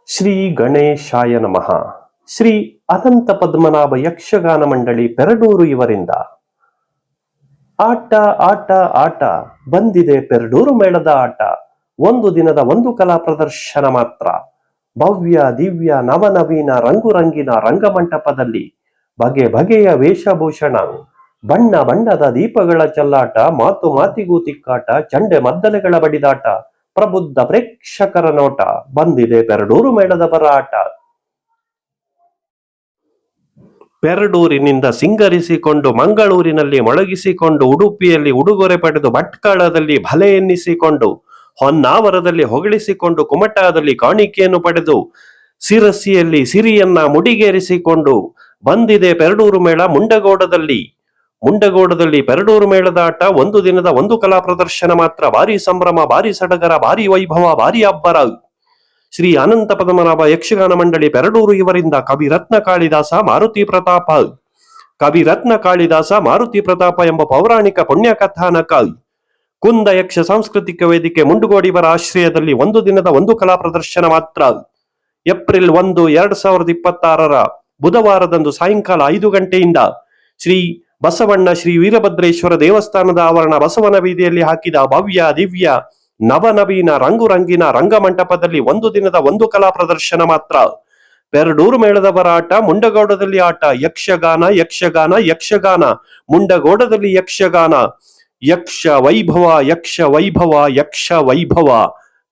ಶ್ರೀ ಗಣೇಶಾಯ ನಮಃ. ಶ್ರೀ ಅನಂತ ಪದ್ಮನಾಭ ಯಕ್ಷಗಾನ ಮಂಡಳಿ ಪೆರಡೂರು ಇವರಿಂದ ಆಟ ಆಟ ಆಟ ಬಂದಿದೆ ಪೆರಡೂರು ಮೇಳದ ಆಟ. ಒಂದು ದಿನದ ಒಂದು ಕಲಾ ಪ್ರದರ್ಶನ ಮಾತ್ರ. ಭವ್ಯ ದಿವ್ಯ ನವನವೀನ ರಂಗುರಂಗಿನ ರಂಗಮಂಟಪದಲ್ಲಿ ಬಗೆ ಬಗೆಯ ವೇಷಭೂಷಣ, ಬಣ್ಣ ಬಣ್ಣದ ದೀಪಗಳ ಚೆಲ್ಲಾಟ, ಮಾತು ಮಾತಿಗೂ ತಿಕ್ಕಾಟ, ಚಂಡೆ ಮದ್ದಲೆಗಳ ಬಡಿದಾಟ, ಪ್ರಬುದ್ಧ ಪ್ರೇಕ್ಷಕರ ನೋಟ. ಬಂದಿದೆ ಪೆರಡೂರು ಮೇಳದ ಬರಾಟ. ಪೆರಡೂರಿನಿಂದ ಸಿಂಗರಿಸಿಕೊಂಡು ಮಂಗಳೂರಿನಲ್ಲಿ ಮೊಳಗಿಸಿಕೊಂಡು, ಉಡುಪಿಯಲ್ಲಿ ಉಡುಗೊರೆ ಪಡೆದು, ಭಟ್ಕಳದಲ್ಲಿ ಭಲೆ ಎನ್ನಿಸಿಕೊಂಡು, ಹೊನ್ನಾವರದಲ್ಲಿ ಹೊಗಳಿಸಿಕೊಂಡು, ಕುಮಟಾದಲ್ಲಿ ಕಾಣಿಕೆಯನ್ನು ಪಡೆದು, ಸಿರಸಿಯಲ್ಲಿ ಸಿರಿಯನ್ನ ಮುಡಿಗೇರಿಸಿಕೊಂಡು ಬಂದಿದೆ ಪೆರಡೂರು ಮೇಳ ಮುಂಡಗೋಡದಲ್ಲಿ. ಪೆರಡೂರು ಮೇಳದ ಆಟ ಒಂದು ದಿನದ ಒಂದು ಕಲಾ ಪ್ರದರ್ಶನ ಮಾತ್ರ. ಭಾರಿ ಸಂಭ್ರಮ, ಭಾರಿ ಸಡಗರ, ಭಾರಿ ವೈಭವ, ಭಾರಿ ಅಬ್ಬರ. ಶ್ರೀ ಅನಂತ ಪದ್ಮನಾಭ ಯಕ್ಷಗಾನ ಮಂಡಳಿ ಪೆರಡೂರು ಇವರಿಂದ ಕವಿರತ್ನ ಕಾಳಿದಾಸ ಮಾರುತಿ ಪ್ರತಾಪ ಎಂಬ ಪೌರಾಣಿಕ ಪುಣ್ಯಕಥಾನಕ. ಕುಂದ ಯಕ್ಷ ಸಾಂಸ್ಕೃತಿಕ ವೇದಿಕೆ ಮುಂಡಗೋಡ ಇವರ ಆಶ್ರಯದಲ್ಲಿ ಒಂದು ದಿನದ ಒಂದು ಕಲಾ ಪ್ರದರ್ಶನ ಮಾತ್ರ. ಏಪ್ರಿಲ್ 1, 2026 ಬುಧವಾರದಂದು ಸಾಯಂಕಾಲ 5 ಗಂಟೆಯಿಂದ ಶ್ರೀ ಬಸವಣ್ಣ ಶ್ರೀ ವೀರಭದ್ರೇಶ್ವರ ದೇವಸ್ಥಾನದ ಆವರಣ ಬಸವನ ಬೀದಿಯಲ್ಲಿ ಹಾಕಿದ ಭವ್ಯ ದಿವ್ಯ ನವನವೀನ ರಂಗುರಂಗಿನ ರಂಗಮಂಟಪದಲ್ಲಿ ಒಂದು ದಿನದ ಒಂದು ಕಲಾ ಪ್ರದರ್ಶನ ಮಾತ್ರ. ಪೆರಡೂರು ಮೇಳದ ಬರಾಟ, ಮುಂಡಗೋಡದಲ್ಲಿ ಆಟ. ಯಕ್ಷಗಾನ ಯಕ್ಷಗಾನ ಯಕ್ಷಗಾನ, ಮುಂಡಗೋಡದಲ್ಲಿ ಯಕ್ಷಗಾನ. ಯಕ್ಷ ವೈಭವ ಯಕ್ಷ ವೈಭವ ಯಕ್ಷ ವೈಭವ.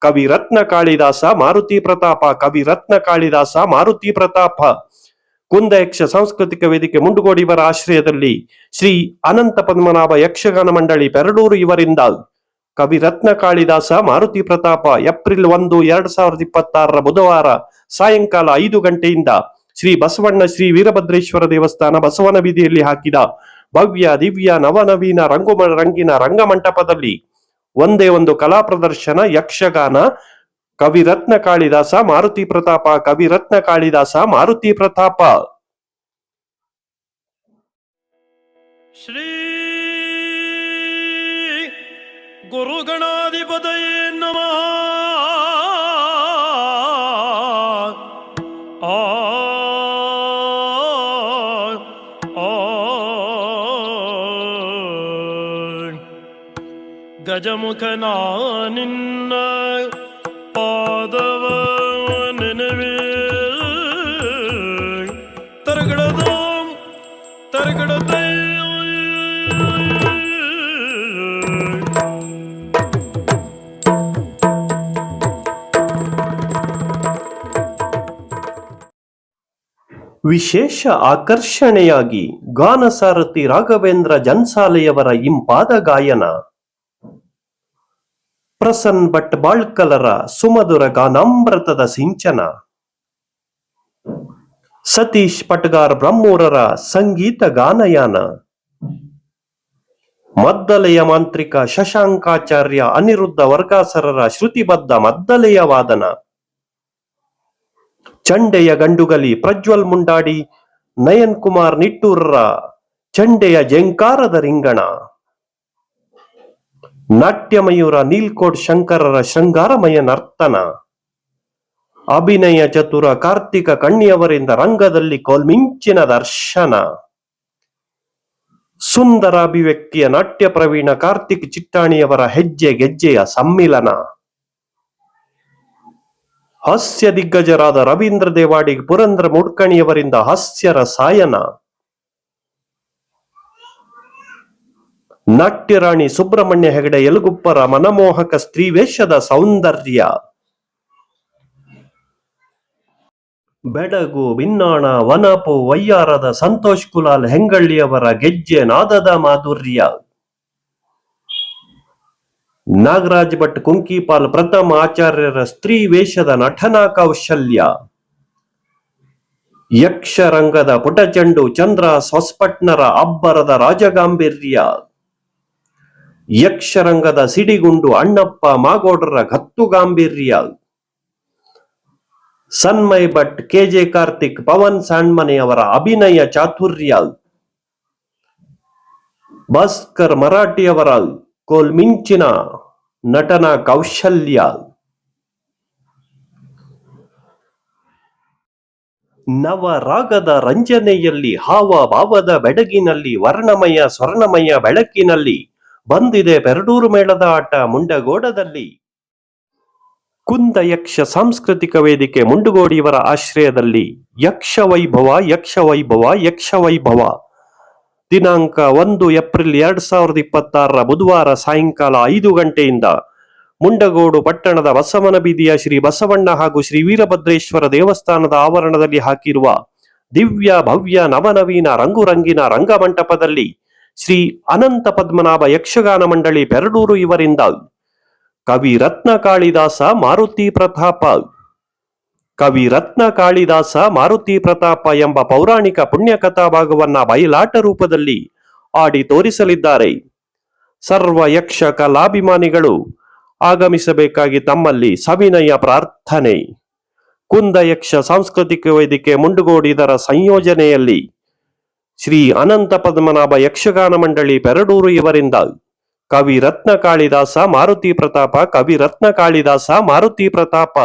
ಕವಿರತ್ನ ಕಾಳಿದಾಸ ಮಾರುತಿ ಪ್ರತಾಪ. ಕುಂದ ಯಕ್ಷ ಸಾಂಸ್ಕೃತಿಕ ವೇದಿಕೆ ಮುಂಡಗೋಡ ಇವರ ಆಶ್ರಯದಲ್ಲಿ ಶ್ರೀ ಅನಂತ ಪದ್ಮನಾಭ ಯಕ್ಷಗಾನ ಮಂಡಳಿ ಪೆರಡೂರು ಇವರಿಂದ ಕವಿರತ್ನ ಕಾಳಿದಾಸ ಮಾರುತಿ ಪ್ರತಾಪ. ಏಪ್ರಿಲ್ 1, 2026 ಬುಧವಾರ ಸಾಯಂಕಾಲ 5 ಗಂಟೆಯಿಂದ ಶ್ರೀ ಬಸವಣ್ಣ ಶ್ರೀ ವೀರಭದ್ರೇಶ್ವರ ದೇವಸ್ಥಾನ ಬಸವನ ಬೀದಿಯಲ್ಲಿ ಹಾಕಿದ ಭವ್ಯ ದಿವ್ಯ ನವನವೀನ ರಂಗಿನ ರಂಗಮಂಟಪದಲ್ಲಿ ಒಂದೇ ಒಂದು ಕಲಾ ಪ್ರದರ್ಶನ. ಯಕ್ಷಗಾನ. ಕವಿರತ್ನ ಕಾಳಿದಾಸ ಮಾರುತಿ ಪ್ರತಾಪ. ಕವಿರತ್ನ ಕಾಳಿದಾಸ ಮಾರುತಿ ಪ್ರತಾಪ. ಶ್ರೀ ಗುರುಗಣಾಧಿಪತಯೇ ನಮಃ. ಗಜಮುಖನ ನಿನ್ನ ಪಾದವ ನೆನವೇ ತರಗಡದ ವಿಶೇಷ ಆಕರ್ಷಣೆಯಾಗಿ ಗಾನಸಾರಥಿ ರಾಘವೇಂದ್ರ ಜನ್ಸಾಲೆಯವರ ಇಂಪಾದ ಗಾಯನ, ಪ್ರಸನ್ ಭಟ್ ಬಾಳ್ಕಲರ ಸುಮಧುರ ಗಾನಾಮೃತದ ಸಿಂಚನ, ಸತೀಶ್ ಪಟ್ಗಾರ್ ಬ್ರಹ್ಮೂರರ ಸಂಗೀತ ಗಾನಯಾನ, ಮದ್ದಲೆಯ ಮಾಂತ್ರಿಕ ಶಶಾಂಕಾಚಾರ್ಯ ಅನಿರುದ್ಧ ವರ್ಗಾಸರರ ಶ್ರುತಿಬದ್ಧ ಮದ್ದಲೆಯ ವಾದನ, ಚಂಡೆಯ ಗಂಡುಗಲಿ ಪ್ರಜ್ವಲ್ ಮುಂಡಾಡಿ ನಯನ್ ಕುಮಾರ್ ನಿಟ್ಟೂರರ ಚಂಡೆಯ ಜಂಕಾರದ ರಿಂಗಣ, ನಾಟ್ಯಮಯೂರ ನೀಲ್ಕೋಟ್ ಶಂಕರರ ಶೃಂಗಾರಮಯ ನರ್ತನ, ಅಭಿನಯ ಚತುರ ಕಾರ್ತಿಕ ಕಣ್ಣಿಯವರಿಂದ ರಂಗದಲ್ಲಿ ಕೋಲ್ಮಿಂಚಿನ ದರ್ಶನ, ಸುಂದರ ಅಭಿವ್ಯಕ್ತಿಯ ನಾಟ್ಯ ಪ್ರವೀಣ ಕಾರ್ತಿಕ್ ಚಿಟ್ಟಾಣಿಯವರ ಹೆಜ್ಜೆ ಗೆಜ್ಜೆಯ ಸಮ್ಮಿಲನ, ಹಾಸ್ಯ ದಿಗ್ಗಜರಾದ ರವೀಂದ್ರ ದೇವಾಡಿ ಪುರಂದ್ರ ಮುಡ್ಕಣಿಯವರಿಂದ ಹಾಸ್ಯ ರಸಾಯನ, ನಾಟ್ಯರಾಣಿ ಸುಬ್ರಹ್ಮಣ್ಯ ಹೆಗಡೆ ಯಲಗುಪ್ಪರ ಮನಮೋಹಕ ಸ್ತ್ರೀವೇಷದ ಸೌಂದರ್ಯ, ಬೆಡಗು ಬಿನ್ನಾಣ ವನಪು ವಯ್ಯಾರದ ಸಂತೋಷ್ ಕುಲಾಲ್ ಹೆಂಗಳ್ಳಿಯವರ ಗೆಜ್ಜೆ ನಾದದ ಮಾಧುರ್ಯ, ನಾಗರಾಜ್ ಭಟ್ ಕುಂಕಿಪಾಲ್ ಪ್ರಥಮ ಆಚಾರ್ಯರ ಸ್ತ್ರೀ ವೇಷದ ನಟನಾ ಕೌಶಲ್ಯ, ಯಕ್ಷರಂಗದ ಪುಟಚಂಡು ಚಂದ್ರ ಸ್ವಸ್ಪಟ್ನರ ಅಬ್ಬರದ ರಾಜಗಾಂಭೀರ್ಯ, ಯಕ್ಷರಂಗದ ಸಿಡಿಗುಂಡು ಅಣ್ಣಪ್ಪ ಮಾಗೋಡ್ರ ಗತ್ತು ಗಾಂಭೀರ್ಯ, ಸನ್ಮಯ್ ಭಟ್, ಕೆಜೆ ಕಾರ್ತಿಕ್, ಪವನ್ ಸಾಣ್ಮನೆಯವರ ಅಭಿನಯ ಚಾತುರ್ಯ, ಭಾಸ್ಕರ್ ಮರಾಠಿಯವರ ಕೋಲ್ಮಿಂಚಿನ ನಟನ ಕೌಶಲ್ಯ, ನವರಾಗದ ರಂಜನೆಯಲ್ಲಿ ಹಾವಭಾವದ ಬೆಡಗಿನಲ್ಲಿ ವರ್ಣಮಯ ಸ್ವರ್ಣಮಯ ಬೆಳಕಿನಲ್ಲಿ ಬಂದಿದೆ ಪೆರಡೂರು ಮೇಳದ ಆಟ ಮುಂಡಗೋಡದಲ್ಲಿ. ಕುಂದ ಯಕ್ಷ ಸಾಂಸ್ಕೃತಿಕ ವೇದಿಕೆ ಮುಂಡಗೋಡಿ ಇವರ ಆಶ್ರಯದಲ್ಲಿ ಯಕ್ಷ ವೈಭವ ಯಕ್ಷ ವೈಭವ ಯಕ್ಷ ವೈಭವ ದಿನಾಂಕ 1 ಏಪ್ರಿಲ್ 2026 ಬುಧವಾರ ಸಾಯಂಕಾಲ 5 ಗಂಟೆಯಿಂದ ಮುಂಡಗೋಡು ಪಟ್ಟಣದ ಬಸವನ ಬೀದಿಯ ಶ್ರೀ ಬಸವಣ್ಣ ಹಾಗೂ ಶ್ರೀ ವೀರಭದ್ರೇಶ್ವರ ದೇವಸ್ಥಾನದ ಆವರಣದಲ್ಲಿ ಹಾಕಿರುವ ದಿವ್ಯ ಭವ್ಯ ನವನವೀನ ರಂಗುರಂಗಿನ ರಂಗಮಂಟಪದಲ್ಲಿ ಶ್ರೀ ಅನಂತ ಪದ್ಮನಾಭ ಯಕ್ಷಗಾನ ಮಂಡಳಿ ಪೆರಡೂರು ಇವರಿಂದ ಕವಿ ರತ್ನ ಕಾಳಿದಾಸ ಮಾರುತಿ ಪ್ರತಾಪ ಕವಿ ರತ್ನ ಕಾಳಿದಾಸ ಮಾರುತಿ ಪ್ರತಾಪ ಎಂಬ ಪೌರಾಣಿಕ ಪುಣ್ಯಕಥಾ ಭಾಗವನ್ನ ಬಯಲಾಟ ರೂಪದಲ್ಲಿ ಆಡಿ ತೋರಿಸಲಿದ್ದಾರೆ. ಸರ್ವ ಯಕ್ಷ ಕಲಾಭಿಮಾನಿಗಳು ಆಗಮಿಸಬೇಕಾಗಿ ತಮ್ಮಲ್ಲಿ ಸವಿನಯ ಪ್ರಾರ್ಥನೆ. ಕುಂದ ಯಕ್ಷ ಸಾಂಸ್ಕೃತಿಕ ವೇದಿಕೆ ಮುಂಡಗೋಡು ಇದರ ಸಂಯೋಜನೆಯಲ್ಲಿ ಶ್ರೀ ಅನಂತ ಪದ್ಮನಾಭ ಯಕ್ಷಗಾನ ಮಂಡಳಿ ಪೆರಡೂರು ಇವರಿಂದ ಕವಿ ರತ್ನ ಕಾಳಿದಾಸ ಮಾರುತಿ ಪ್ರತಾಪ ಕವಿ ರತ್ನ ಕಾಳಿದಾಸ ಮಾರುತಿ ಪ್ರತಾಪ.